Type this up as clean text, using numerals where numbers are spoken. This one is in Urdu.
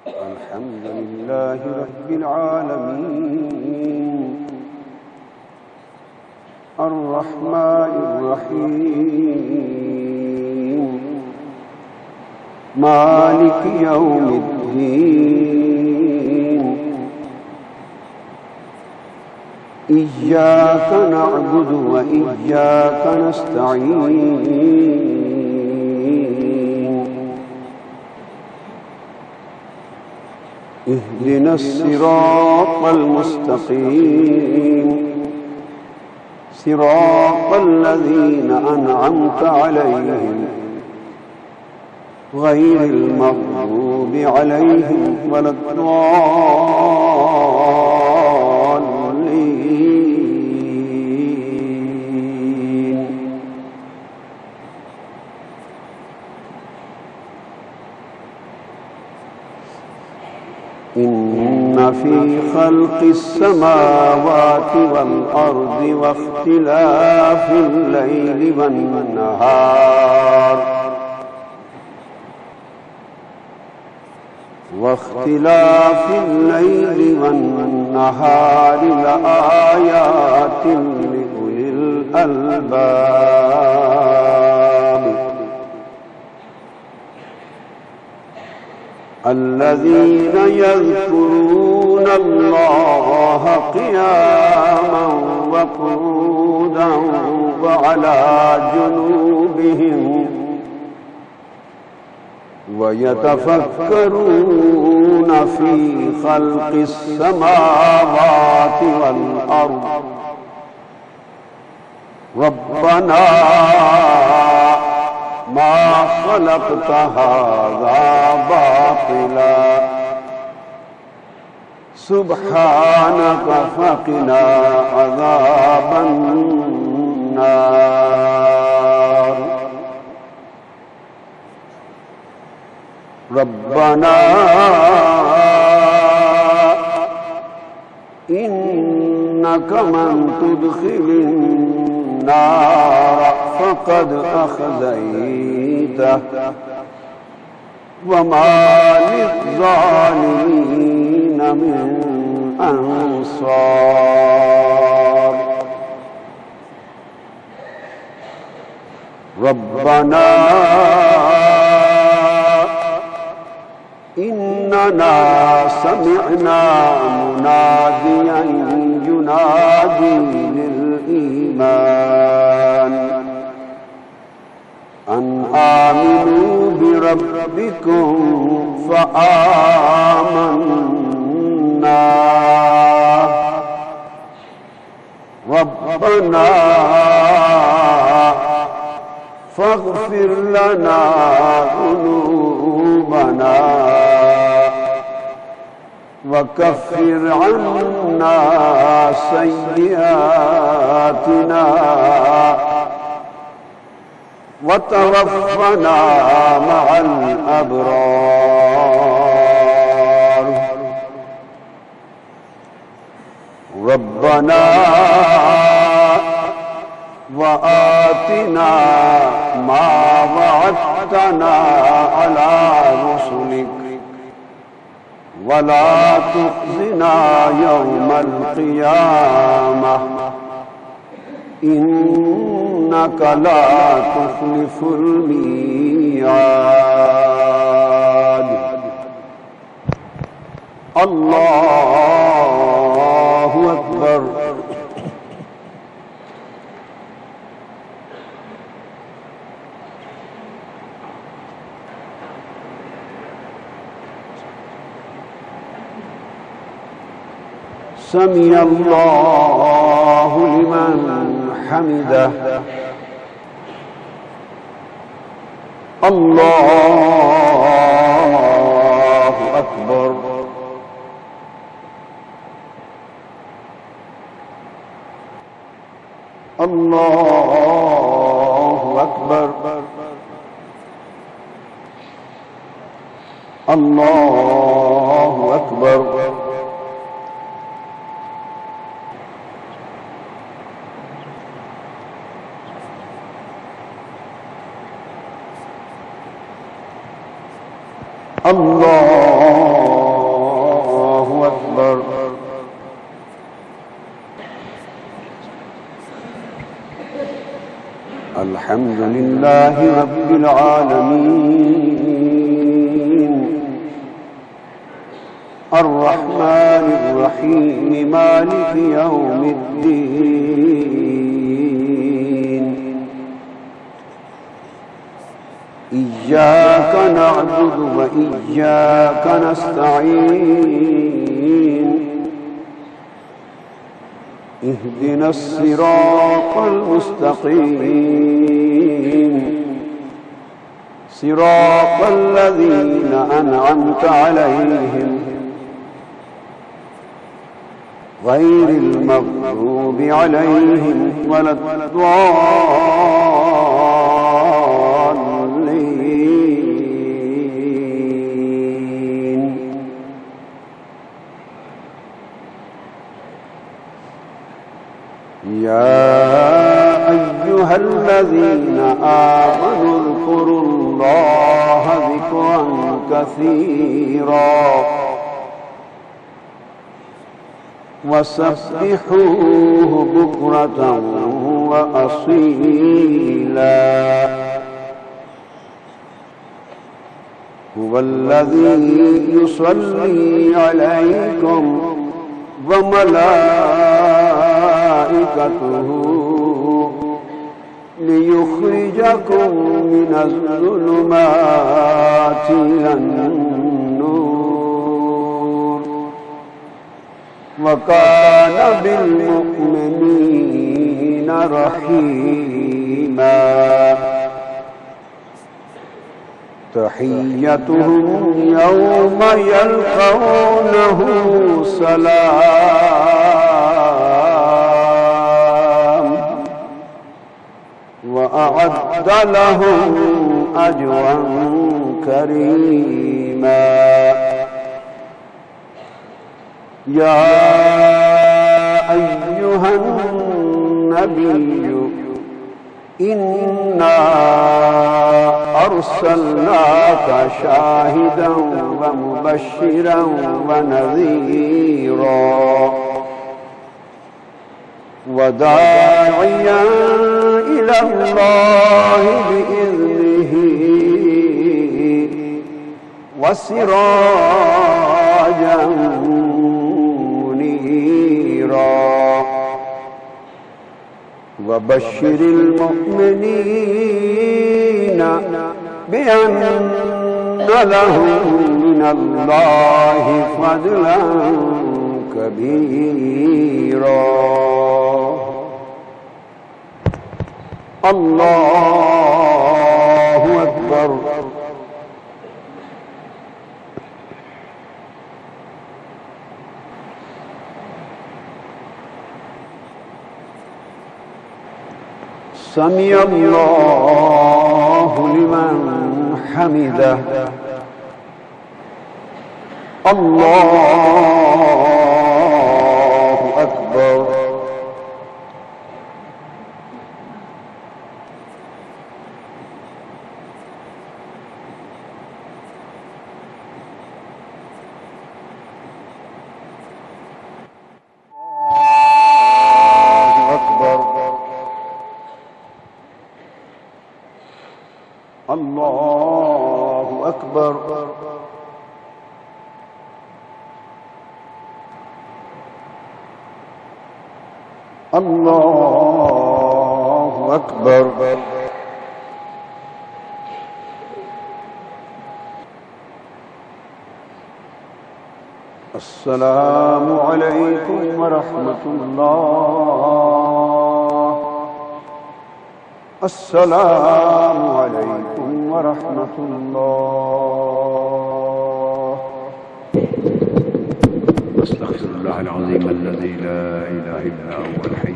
الحمد لله رب العالمين الرحمن الرحيم مالك يوم الدين إياك نعبد وإياك نستعين اهدنا الصراط المستقيم صراط الذين أنعمت عليهم غير المغضوب عليهم ولا الضالين. إن في خلق السماوات والأرض واختلاف الليل والنهار لآيات لأولي الألباب الذين يذكرون الله قياما وقعودا وعلى جنوبهم ويتفكرون في خلق السماوات والأرض ربنا ما خلقت هذا باطلا سبحانك فقنا عذاب النار. ربنا إنك من تدخل النار فقد أخزيته وما للظالمين من أنصار. ربنا إننا سمعنا مناديا ينادي للإيمان أن آمنوا بربكم فآمنا ربنا فاغفر لنا ذنوبنا وكفر عنا سيئاتنا وتوفنا مع الأبرار. ربنا وآتنا ما وعدتنا على رسلك ولا تخزنا يوم القيامة إنك لا تخلف الميعاد. الله أكبر. سمع الله لمن حمده. الله أكبر. الله أكبر. الله أكبر. الله أكبر. الحمد لله رب العالمين، الرحمن الرحيم، مالك يوم الدين. إياك نعبد وإياك نستعين، اهدنا الصراط المستقيم، صراط الذين أنعمت عليهم غير المغضوب عليهم ولا الضالين. يا أيها الذين آمنوا اذكروا الله ذكرا كثيرا وسبحوه بكرة وأصيلا. هو الذي يصلي عليكم وملائكته ليخرجكم من الظلمات إلى النور، وكان بالمؤمنين رحيما. تحيتهم يوم يلقونه سلام، وأعد لهم أجرا كريما. يا أيها النبي إنا أرسلناك شاهدا ومبشرا ونذيرا وداعيا إلى الله بإذنه وسراجا منيرا. وبشر المؤمنين بأن لهم من الله فضلا كبيرا. الله أكبر. سمع الله لمن حمده. الله أكبر. الله أكبر. الله أكبر. السلام عليكم ورحمة الله. السلام عليكم ورحمة الله. أستغفر الله العظيم الذي لا إله إلا هو الحي